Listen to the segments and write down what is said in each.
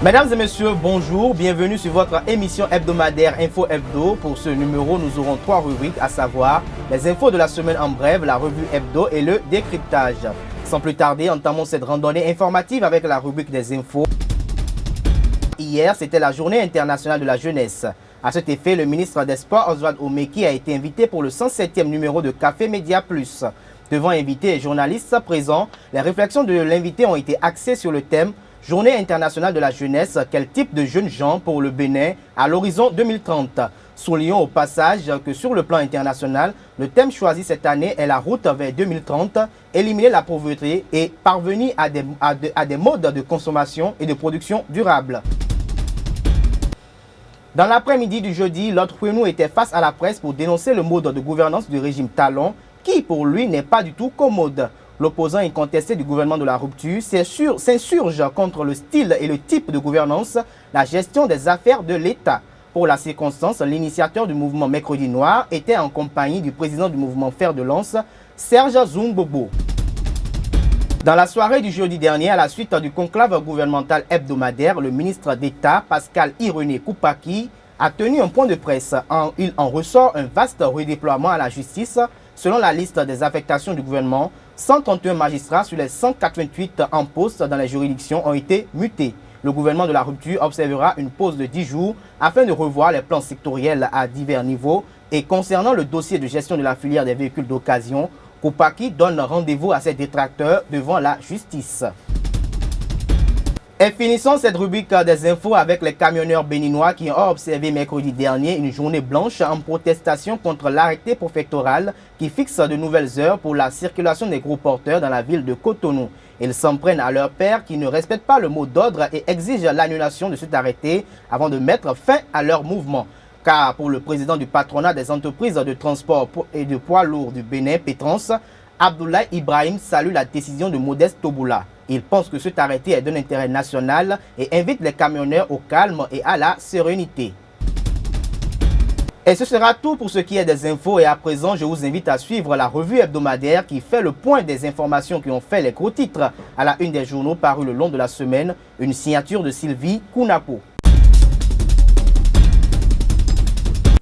Mesdames et messieurs, bonjour, bienvenue sur votre émission hebdomadaire Info Hebdo. Pour ce numéro, nous aurons 3 rubriques, à savoir les infos de la semaine en bref, la revue Hebdo et le décryptage. Sans plus tarder, entamons cette randonnée informative avec la rubrique des infos. Hier, c'était la journée internationale de la jeunesse. À cet effet, le ministre des Sports, Oswald Omeki, a été invité pour le 107e numéro de Café Média Plus. Devant invités et journalistes présents, les réflexions de l'invité ont été axées sur le thème Journée internationale de la jeunesse, quel type de jeunes gens pour le Bénin à l'horizon 2030. Soulignons au passage que sur le plan international, le thème choisi cette année est la route vers 2030, éliminer la pauvreté et parvenir à des modes de consommation et de production durables. Dans l'après-midi du jeudi, Lord Kouenou était face à la presse pour dénoncer le mode de gouvernance du régime Talon, qui pour lui n'est pas du tout commode. L'opposant incontesté du gouvernement de la rupture s'insurge contre le style et le type de gouvernance, la gestion des affaires de l'État. Pour la circonstance, l'initiateur du mouvement Mercredi Noir était en compagnie du président du mouvement Fer de Lance, Serge Zumbobo. Dans la soirée du jeudi dernier, à la suite du conclave gouvernemental hebdomadaire, le ministre d'État, Pascal Irené Koupaki, a tenu un point de presse. Il en ressort un vaste redéploiement à la justice. Selon la liste des affectations du gouvernement, 131 magistrats sur les 188 en poste dans les juridictions ont été mutés. Le gouvernement de la rupture observera une pause de 10 jours afin de revoir les plans sectoriels à divers niveaux. Et concernant le dossier de gestion de la filière des véhicules d'occasion, Koupaki donne rendez-vous à ses détracteurs devant la justice. Et finissons cette rubrique des infos avec les camionneurs béninois qui ont observé mercredi dernier une journée blanche en protestation contre l'arrêté préfectoral qui fixe de nouvelles heures pour la circulation des gros porteurs dans la ville de Cotonou. Ils s'en prennent à leur père qui ne respectent pas le mot d'ordre et exigent l'annulation de cet arrêté avant de mettre fin à leur mouvement. Car pour le président du patronat des entreprises de transport et de poids lourds du Bénin, Pétrance, Abdoulaye Ibrahim salue la décision de Modeste Toboula. Il pense que cet arrêté est d'un intérêt national et invite les camionneurs au calme et à la sérénité. Et ce sera tout pour ce qui est des infos et à présent je vous invite à suivre la revue hebdomadaire qui fait le point des informations qui ont fait les gros titres à la une des journaux parus le long de la semaine, une signature de Sylvie Kounapo.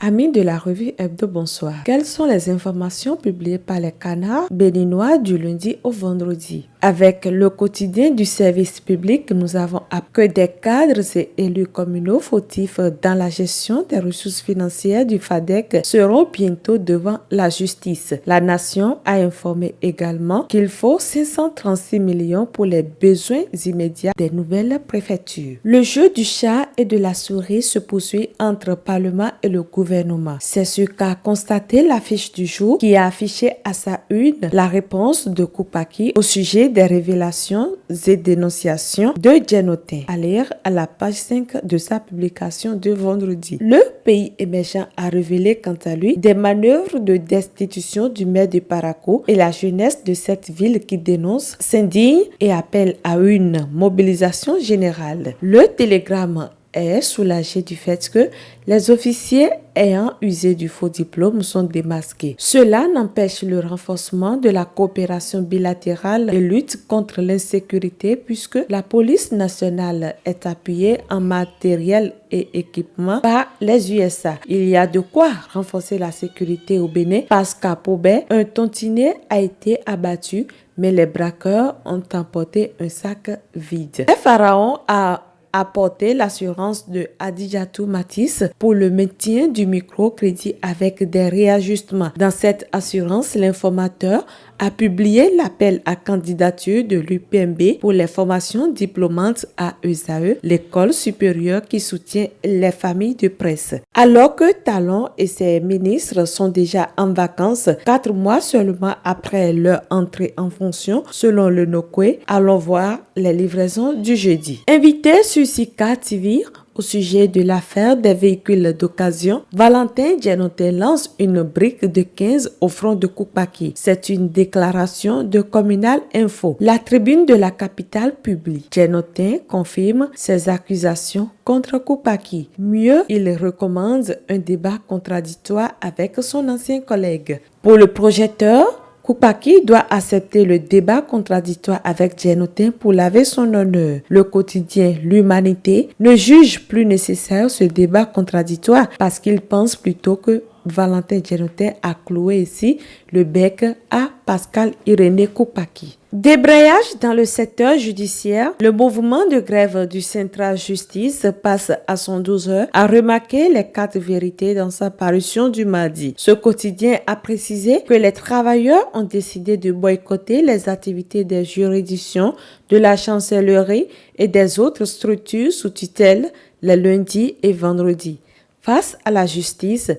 Amis de la revue Hebdo, bonsoir. Quelles sont les informations publiées par les canards béninois du lundi au vendredi? Avec le quotidien du service public, nous avons appris que des cadres et élus communaux fautifs dans la gestion des ressources financières du FADEC seront bientôt devant la justice. La nation a informé également qu'il faut 536 millions pour les besoins immédiats des nouvelles préfectures. Le jeu du chat et de la souris se poursuit entre Parlement et le gouvernement. C'est ce qu'a constaté l'affiche du jour qui a affiché à sa une la réponse de Koupaki au sujet des révélations et dénonciations de Djenotin. À lire à la page 5 de sa publication de vendredi. Le pays émergent a révélé quant à lui des manœuvres de destitution du maire de Parakou et la jeunesse de cette ville qui dénonce, s'indigne et appelle à une mobilisation générale. Le télégramme est soulagé du fait que les officiers ayant usé du faux diplôme sont démasqués. Cela n'empêche le renforcement de la coopération bilatérale et lutte contre l'insécurité puisque la police nationale est appuyée en matériel et équipement par les USA. Il y a de quoi renforcer la sécurité au Bénin parce qu'à Pobé, un tantinet a été abattu mais les braqueurs ont emporté un sac vide. Le pharaon a apporter l'assurance de Adijatou Matisse pour le maintien du microcrédit avec des réajustements. Dans cette assurance, l'informateur a publié l'appel à candidature de l'UPMB pour les formations diplômantes à ESAE, l'école supérieure qui soutient les familles de presse. Alors que Talon et ses ministres sont déjà en vacances, 4 mois seulement après leur entrée en fonction, selon le Nokwe, allons voir les livraisons du jeudi. Invité sur Sika TV, au sujet de l'affaire des véhicules d'occasion, Valentin Djenotin lance une brique de 15 au front de Koupaki. C'est une déclaration de Communal Info. La tribune de la capitale publie. Djenotin confirme ses accusations contre Koupaki. Mieux, il recommande un débat contradictoire avec son ancien collègue. Pour le projecteur, Koupaki doit accepter le débat contradictoire avec Djenotin pour laver son honneur. Le quotidien L'Humanité ne juge plus nécessaire ce débat contradictoire parce qu'il pense plutôt que Valentin Djenotin a cloué ici le bec à Pascal Irénée Koupaki. Débrayage dans le secteur judiciaire, le mouvement de grève du Central Justice passe à son 12 heures, a remarqué les 4 vérités dans sa parution du mardi. Ce quotidien a précisé que les travailleurs ont décidé de boycotter les activités des juridictions, de la chancellerie et des autres structures sous tutelle les lundis et vendredis. Face à la justice,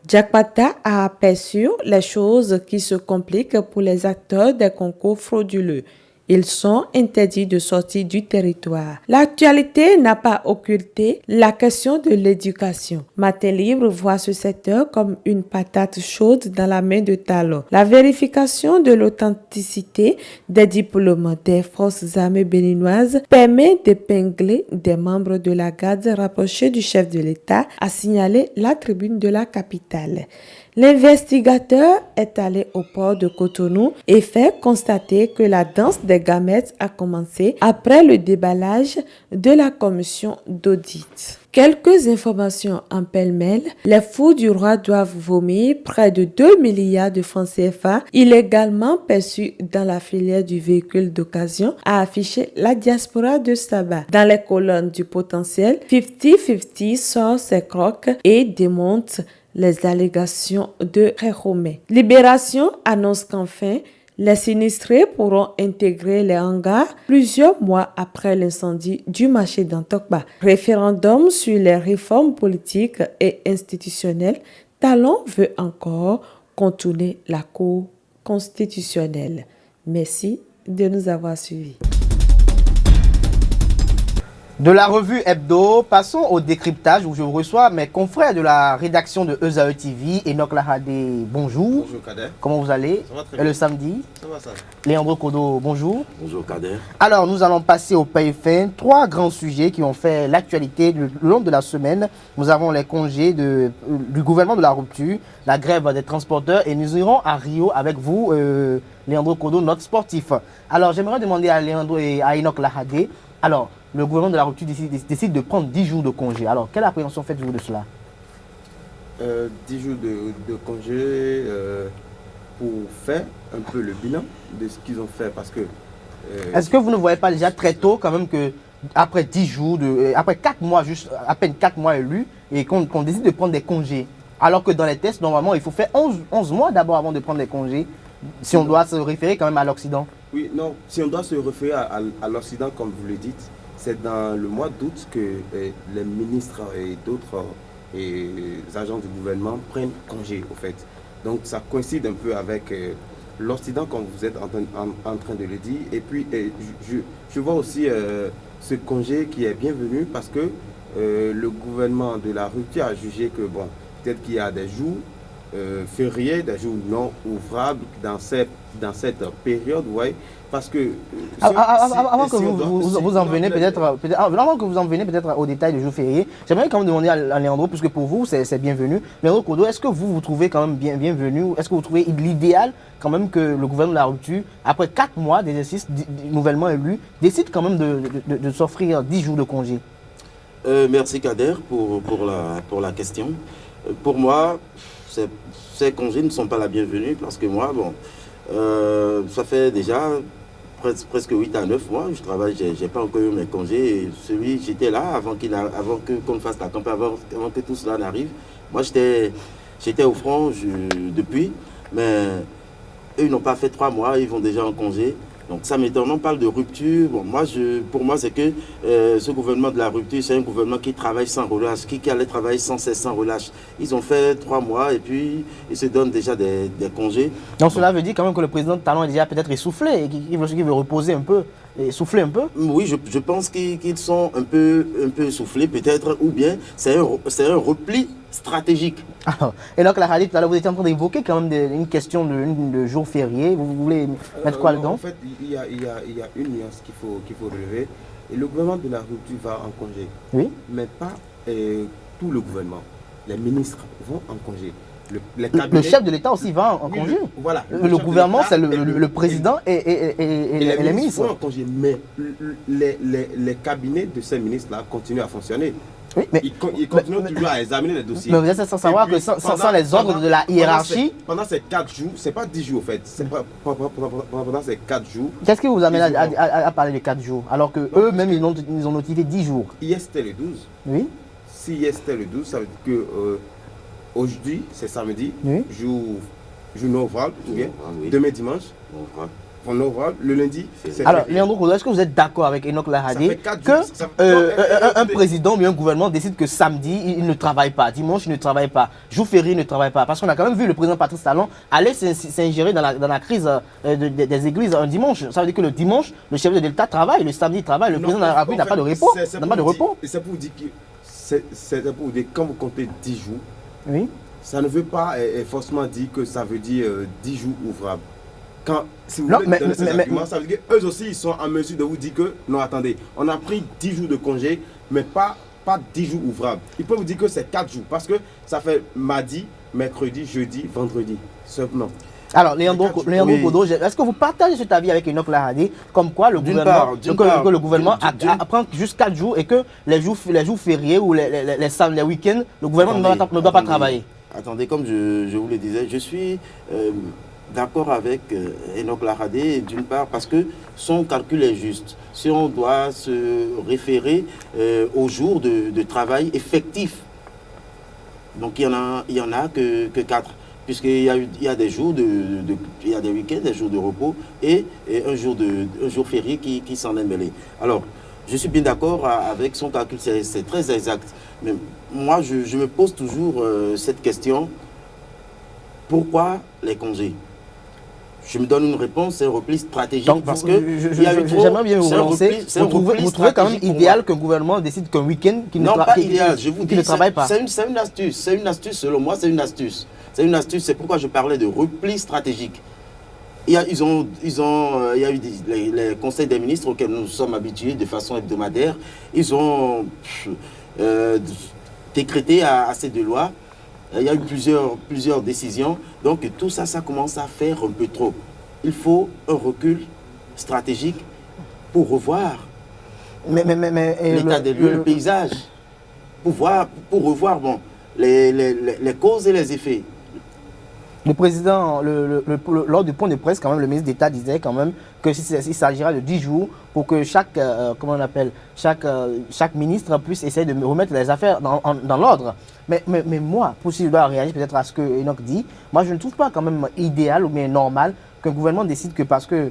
Jack Pata a aperçu les choses qui se compliquent pour les acteurs des concours frauduleux. Ils sont interdits de sortir du territoire. L'actualité n'a pas occulté la question de l'éducation. Matin Libre voit ce secteur comme une patate chaude dans la main de Talon. La vérification de l'authenticité des diplômes des forces armées béninoises permet d'épingler des membres de la garde rapprochés du chef de l'État, a signalé la tribune de la capitale. L'investigateur est allé au port de Cotonou et fait constater que la danse des gamètes a commencé après le déballage de la commission d'audit. Quelques informations en pêle-mêle. Les fous du roi doivent vomir près de 2 milliards de francs CFA illégalement perçus dans la filière du véhicule d'occasion, a affiché la diaspora de Saba. Dans les colonnes du potentiel, 50-50 sort ses crocs et démonte les allégations de Réhomé. Libération annonce qu'enfin, les sinistrés pourront intégrer les hangars plusieurs mois après l'incendie du marché d'Antokba. Référendum sur les réformes politiques et institutionnelles, Talon veut encore contourner la Cour constitutionnelle. Merci de nous avoir suivis. De la revue Hebdo, passons au décryptage où je reçois mes confrères de la rédaction de Ezae TV. Enoch Lahadé, bonjour. Bonjour Kader. Comment vous allez? Ça va très Et bien. le samedi? Ça va ça. Leandro Kodo, bonjour. Bonjour Kader. Alors, nous allons passer au PFN. 3 grands sujets qui ont fait l'actualité le long de la semaine. Nous avons les congés du gouvernement de la rupture, la grève des transporteurs et nous irons à Rio avec vous, Leandro Kodo, notre sportif. Alors, j'aimerais demander à Leandro et à Enoch Lahadé. Alors, le gouvernement de la rupture décide de prendre 10 jours de congé. Alors, quelle appréhension faites-vous de cela? 10 jours de congé pour faire un peu le bilan de ce qu'ils ont fait parce que... Est-ce que vous ne voyez pas déjà très tôt quand même que après 10 jours, après 4 mois, juste à peine 4 mois élus, et qu'on décide de prendre des congés, alors que dans les tests, normalement, il faut faire 11 mois d'abord avant de prendre des congés, si on doit se référer quand même à l'Occident? Oui, non, si on doit se référer à l'Occident, comme vous le dites, c'est dans le mois d'août que les ministres et d'autres agents du gouvernement prennent congé, au fait. Donc ça coïncide un peu avec l'Occident, comme vous êtes en train de le dire. Et puis, je vois aussi ce congé qui est bienvenu parce que le gouvernement de la rupture a jugé que, bon, peut-être qu'il y a des jours fériés, des jours non ouvrables dans cette période, ouais, parce que avant que vous en veniez peut-être au détail du jour férié, j'aimerais quand même demander à Leandro, puisque pour vous c'est bienvenu. Leandro Kodo, est-ce que vous trouvez quand même bienvenu, est-ce que vous trouvez l'idéal quand même que le gouvernement de la rupture, après 4 mois d'exercice nouvellement élu, décide quand même de s'offrir 10 jours de congé? Merci Kader pour la question. Pour moi, ces congés ne sont pas la bienvenue parce que moi, bon, ça fait déjà presque 8 à 9 mois, je travaille, j'ai pas encore eu mes congés. J'étais là avant qu'on fasse la campagne, avant que tout cela n'arrive. Moi, j'étais au front depuis, mais eux, ils n'ont pas fait 3 mois, ils vont déjà en congé. Donc ça m'étonne, on parle de rupture. Bon, pour moi, c'est que ce gouvernement de la rupture, c'est un gouvernement qui travaille sans relâche, qui allait travailler sans cesse, sans relâche. Ils ont fait 3 mois et puis ils se donnent déjà des congés. Donc cela veut dire quand même que le président de Talon est déjà peut-être essoufflé et qu'il veut reposer un peu, et souffler un peu? Oui, je pense qu'ils sont un peu essoufflés peut-être, ou bien c'est un repli stratégique. Alors, et donc la radio, tout à l'heure, vous étiez en train d'évoquer quand même une question de jour férié. Vous voulez mettre quoi dedans? En fait, il y a une nuance qu'il faut relever. Et le gouvernement de la rupture va en congé. Oui. Mais pas tout le gouvernement. Les ministres vont en congé. Le chef de l'État aussi va en Oui, congé. Voilà. Le gouvernement, c'est le président et les ministres. vont en congé, mais les cabinets de ces ministres-là continuent à fonctionner. Oui, mais, Ils continuent toujours à examiner les dossiers. mais vous êtes sans savoir que sans les ordres de la hiérarchie. Pendant ces 4 jours, c'est pas 10 jours en fait, c'est pas pendant ces 4 jours. Qu'est-ce qui vous amène à parler de 4 jours alors que eux-mêmes ils ont notifié 10 jours? Hier c'était le 12. Oui. Si hier c'était le 12, ça veut dire que aujourd'hui c'est samedi, Oui. jour ouvrable, ou bien Oui. demain dimanche, jour ouvrable, le lundi. c'est Alors, férié. Leandro Kodo, est-ce que vous êtes d'accord avec Enoch Lahadi Ça fait 4 que jours, ça fait- un président ou un gouvernement décide que samedi, il ne travaille pas, dimanche, il ne travaille pas, jour férié, il ne travaille pas? Parce qu'on a quand même vu le président Patrice Talon aller s'ingérer dans la crise des églises un dimanche. Ça veut dire que le dimanche, le chef de l'État travaille, le samedi, il travaille, le Non, président de la République n'a en pas de fait, repos. c'est N'a pas de pour dire- repos. et c'est pour vous dire que c'est pour vous dire quand vous comptez 10 jours, Oui. ça ne veut pas forcément dire que ça veut dire 10 jours ouvrables. Quand, si vous Non, voulez mais- donner ces mais- arguments, ça veut dire qu'eux aussi ils sont en mesure de vous dire que non, attendez, on a pris 10 jours de congé, mais pas 10 jours ouvrables. Ils peuvent vous dire que c'est 4 jours parce que ça fait mardi, mercredi, jeudi, vendredi. Seulement. Alors, Leandro Oui. Kodo, est-ce que vous partagez cet avis avec Enoch Lahadi, comme quoi le D'une gouvernement, part, d'une part, que le gouvernement d'une- apprend juste 4 jours et que les jours fériés ou les week-ends, le gouvernement ne doit pas travailler? Attendez, comme je vous le disais, je suis d'accord avec Enoch Lahadi, d'une part, parce que son calcul est juste. Si on doit se référer au jour de travail effectif, donc il y en a que 4. Puisqu'il y a des jours il y a des week-ends, des jours de repos et un jour férié qui s'en est mêlé. Alors, je suis bien d'accord avec son calcul, c'est très exact. Mais moi, je me pose toujours cette question, pourquoi les congés? Je me donne une réponse, c'est un repli stratégique. Donc, parce que j'aimerais bien vous relancer. Vous trouvez quand même idéal qu'un gouvernement décide qu'un week-end qu'il non, pas idéal, je vous dis, ne travaille pas? C'est une astuce, selon moi, c'est une astuce. C'est une astuce, c'est pourquoi je parlais de repli stratégique. Il y a eu les conseils des ministres auxquels nous sommes habitués de façon hebdomadaire. Ils ont décrété à ces deux lois. Il y a eu plusieurs décisions. Donc tout ça, ça commence à faire un peu trop. Il faut un recul stratégique pour revoir l'état des lieux, le paysage. Pour revoir les causes et les effets. Le président, lors du point de presse, quand même, le ministre d'État disait quand même que il s'agira de 10 jours pour que chaque ministre puisse essayer de remettre les affaires dans l'ordre. Mais moi, pour si je dois réagir peut-être à ce que Enoch dit, moi je ne trouve pas quand même idéal ou bien normal qu'un gouvernement décide que parce que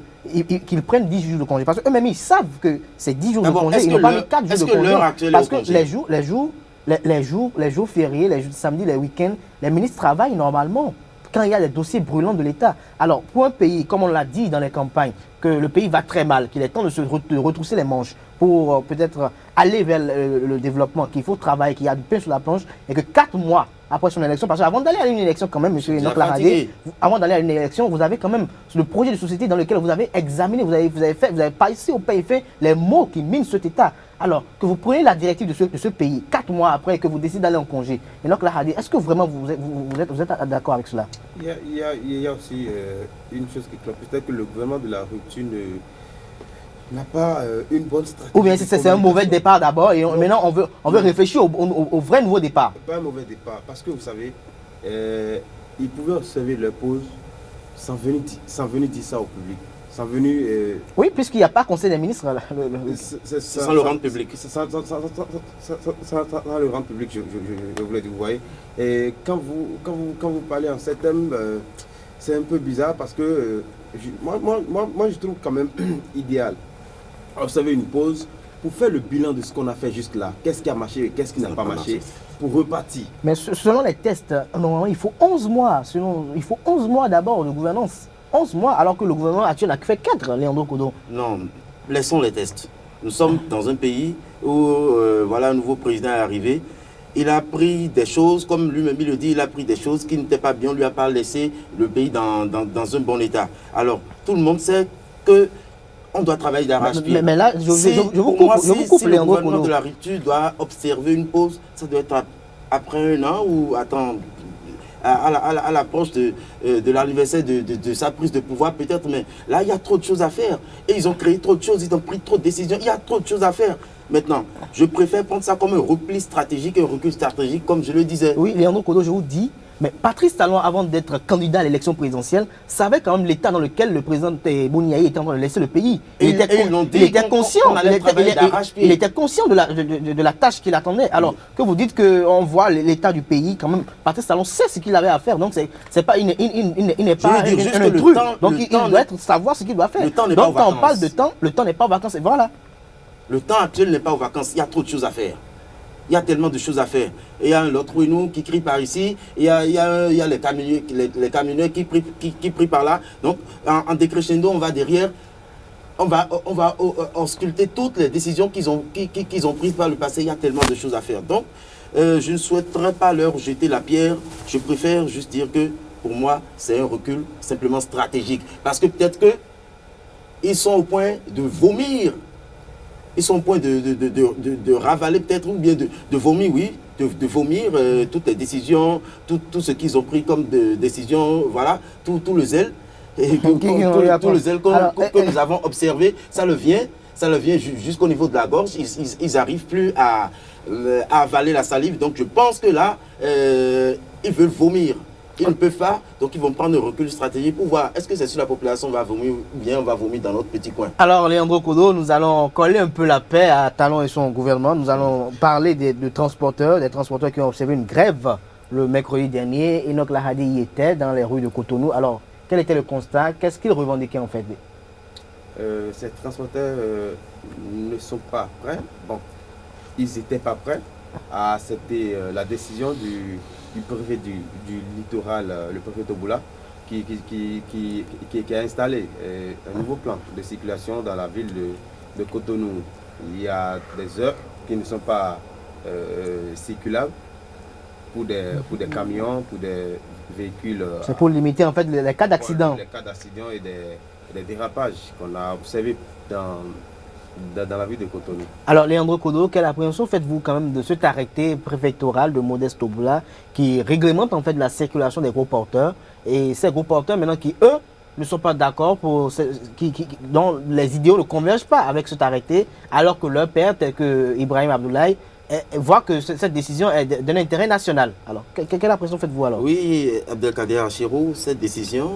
qu'ils prennent 10 jours de congé. Parce qu'eux-mêmes, ils savent que c'est 10 jours de congé, ils n'ont pas mis 4 jours de congé. Parce que les jours fériés, les jours de samedi, les week-ends, les ministres travaillent normalement quand il y a des dossiers brûlants de l'État. Alors, pour un pays, comme on l'a dit dans les campagnes, que le pays va très mal, qu'il est temps de retrousser les manches pour peut-être aller vers le développement, qu'il faut travailler, qu'il y a du pain sur la planche, et que 4 mois après son élection, parce qu'avant d'aller à une élection quand même, M. Enoch Lahadi, avant d'aller à une élection, vous avez quand même le projet de société dans lequel vous avez examiné, vous avez passé au pays fait les mots qui minent cet État. Alors, que vous prenez la directive de ce pays 4 mois après que vous décidez d'aller en congé. Enoch Lahadi, est-ce que vraiment vous êtes d'accord avec cela? Il y a aussi une chose qui clope. Peut-être que le gouvernement de la rupture n'a pas une bonne stratégie. Ou bien c'est un mauvais départ d'abord et maintenant on veut réfléchir au vrai nouveau départ. Pas un mauvais départ. Parce que vous savez, ils pouvaient observer leur pause sans venir dire ça au public. Sans venir. Oui, puisqu'il n'y a pas conseil des ministres. Sans le rendre public. Sans le rendre public, je voulais dire, vous voyez. Et quand vous parlez en ces thèmes, c'est un peu bizarre parce que moi, je trouve quand même idéal observer une pause pour faire le bilan de ce qu'on a fait jusque-là. Qu'est-ce qui a marché et qu'est-ce qui n'a pas marché pour repartir. Mais selon les tests, normalement, il faut 11 mois. Il faut 11 mois d'abord de gouvernance. 11 mois, alors que le gouvernement actuel n'a fait 4, Leandro Kodo. Non, laissons les tests. Nous sommes dans un pays où voilà, un nouveau président est arrivé. Il a pris des choses, comme lui-même il le dit, il a pris des choses qui n'étaient pas bien, on ne lui a pas laissé le pays dans un bon état. Alors, tout le monde sait que on doit travailler d'arrache-pied. Mais là, je vous coupe, si le gouvernement de la rupture doit observer une pause, ça doit être après un an ou attends. à l'approche de l'anniversaire de sa prise de pouvoir, peut-être, mais là, il y a trop de choses à faire. Et ils ont créé trop de choses, ils ont pris trop de décisions, il y a trop de choses à faire. Maintenant, je préfère prendre ça comme un repli stratégique, un recul stratégique, comme je le disais. Oui, Leandro Kodo, je vous dis, mais Patrice Talon, avant d'être candidat à l'élection présidentielle, savait quand même l'état dans lequel le président Bouniaï était en train de laisser le pays. Il était conscient. Il était conscient de la tâche qu'il attendait. Alors que vous dites qu'on voit l'état du pays, quand même, Patrice Talon sait ce qu'il avait à faire. Donc, c'est pas, il n'est pas un intrus. Donc, il doit savoir ce qu'il doit faire. Donc, quand on parle de temps, le temps n'est pas aux vacances. Et voilà. Le temps actuel n'est pas aux vacances. Il y a trop de choses à faire. Il y a tellement de choses à faire. Et il y a un autre Ouinou qui crie par ici. Et il y a les camionneurs qui prient par là. Donc, en décrescendo, on va derrière. On va ausculter toutes les décisions qu'ils ont prises par le passé. Il y a tellement de choses à faire. Donc, je ne souhaiterais pas leur jeter la pierre. Je préfère juste dire que, pour moi, c'est un recul simplement stratégique. Parce que peut-être qu'ils sont au point de vomir. Ils sont au point de ravaler peut-être, ou bien de vomir, oui, de vomir toutes les décisions, tout ce qu'ils ont pris comme décision, voilà, tout le zèle, tout le zèle que nous avons observé, ça le vient jusqu'au niveau de la gorge, ils n'arrivent plus à avaler la salive, donc je pense que là, ils veulent vomir. Ils ne peuvent pas, donc ils vont prendre un recul stratégique pour voir est-ce que c'est sur la population va vomir ou bien on va vomir dans notre petit coin. Alors, Leandro Kodo, nous allons coller un peu la paix à Talon et son gouvernement. Nous allons parler des transporteurs qui ont observé une grève le mercredi dernier. Enoch Lahadi y était dans les rues de Cotonou. Alors, quel était le constat? Qu'est-ce qu'ils revendiquaient en fait? Ces transporteurs ne sont pas prêts. Bon, ils n'étaient pas prêts à accepter la décision du préfet du littoral, le préfet Toboula, qui a installé un nouveau plan de circulation dans la ville de Cotonou. Il y a des heures qui ne sont pas circulables pour des camions, pour des véhicules. C'est pour limiter en fait les cas d'accident. Les cas d'accident et des dérapages qu'on a observés dans la ville de Cotonou. Alors, Leandro Kodo, quelle appréhension faites-vous quand même de cet arrêté préfectoral de Modeste Toboula qui réglemente en fait la circulation des gros porteurs, et ces gros porteurs maintenant qui, eux, ne sont pas d'accord, dont les idéaux ne convergent pas avec cet arrêté, alors que leur père, tel que Ibrahim Abdoulaye, voit que cette décision est d'un intérêt national. Alors, quelle impression faites-vous alors? Oui, Abdelkader Achirou, cette décision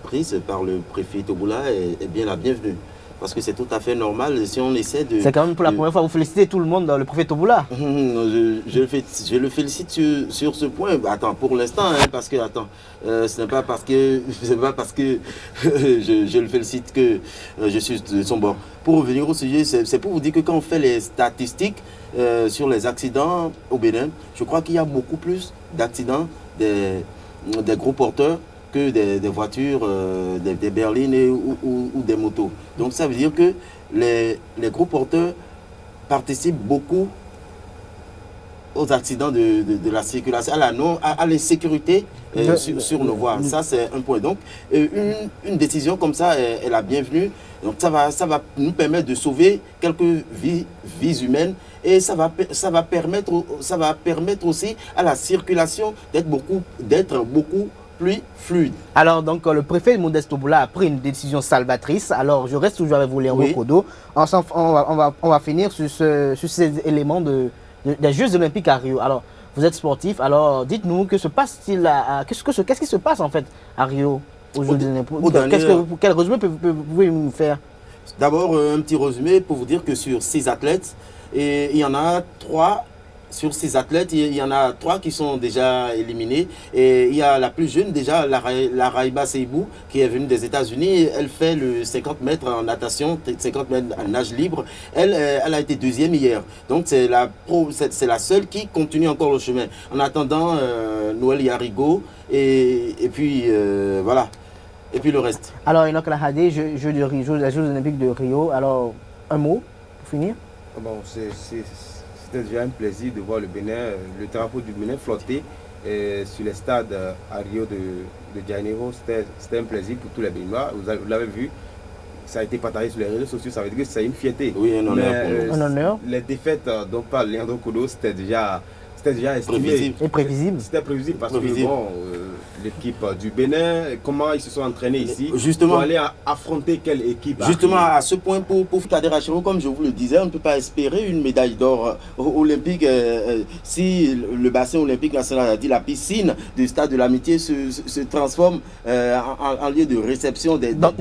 prise par le préfet Toboula est bien la bienvenue. Parce que c'est tout à fait normal si on essaie de... C'est quand même pour la première fois, vous félicitez tout le monde dans le préfet Toboula. Je le félicite sur ce point. Attends, pour l'instant, hein, parce que, ce n'est pas parce que je le félicite que je suis de son bord. Pour revenir au sujet, c'est pour vous dire que quand on fait les statistiques sur les accidents au Bénin, je crois qu'il y a beaucoup plus d'accidents des gros porteurs que des voitures, des berlines ou des motos. Donc ça veut dire que les gros porteurs participent beaucoup aux accidents de la circulation, à l'insécurité sur nos voies. Ça, c'est un point. Donc, une décision comme ça est la bienvenue. Donc, ça va nous permettre de sauver quelques vies humaines, et ça va permettre aussi à la circulation d'être beaucoup plus fluide. Alors, donc, le préfet de Modeste Toboula a pris une décision salvatrice. Alors, je reste toujours avec vous, Leandro Kodo. On va finir sur ces éléments des Jeux Olympiques à Rio. Alors, vous êtes sportif, alors dites-nous, que se passe-t-il qu'est-ce qui se passe en fait à Rio aux Jeux Olympiques? Quel résumé pouvez-vous nous faire? D'abord, un petit résumé pour vous dire que sur 6 athlètes, et il y en a 3. Sur 6 athlètes, il y en a 3 qui sont déjà éliminés. Et il y a la plus jeune déjà, la Raïba Seibou, qui est venue des États-Unis. Elle fait le 50 mètres en natation, 50 mètres en nage libre. Elle a été deuxième hier. Donc c'est la seule qui continue encore le chemin. En attendant, Noël Yarigo et puis voilà. Et puis le reste. Alors, Enoch Lahadi, les Jeux Olympiques de Rio. Alors, un mot pour finir? Bon, c'était déjà un plaisir de voir le Bénin, le drapeau du Bénin flotter sur les stades à Rio de Janeiro. C'était un plaisir pour tous les Béninois. Vous l'avez vu, ça a été partagé sur les réseaux sociaux, ça veut dire que c'est une fierté. Oui, un honneur. Un honneur. Les défaites dont parle Leandro Kodo, c'était déjà C'était déjà estimé. Prévisible. Et prévisible. C'était prévisible parce Prévisible. que bon, l'équipe du Bénin, comment ils se sont entraînés ici Justement. pour aller affronter quelle équipe? Justement, à ce point, pour Kader Hachimou, comme je vous le disais, on ne peut pas espérer une médaille d'or olympique si le bassin olympique national, dit la piscine du stade de l'Amitié se transforme en lieu de réception des Donc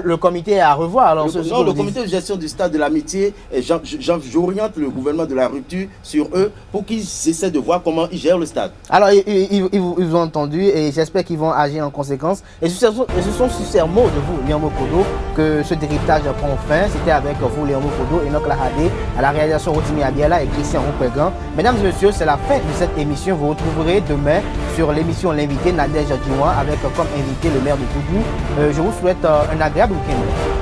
le comité est à revoir. Alors, non, le comité de gestion du stade de l'Amitié, j'oriente le gouvernement de la rupture sur eux pour qu'ils essaient de voir comment ils gèrent le stade. Alors, ils vous ont entendu et j'espère qu'ils vont agir en conséquence. Et ce sont sur ces mots de vous, Léon Mokodo, que ce décryptage prend fin. C'était avec vous, Léon Mokodo, Enoch Lahadé, à la réalisation Rotimi Abiala et Christian Roupégan. Mesdames et messieurs, c'est la fin de cette émission. Vous retrouverez demain sur l'émission L'invité, Nadège Djiwa, avec comme invité le maire de Tougou. Je vous souhaite un agréable week-end.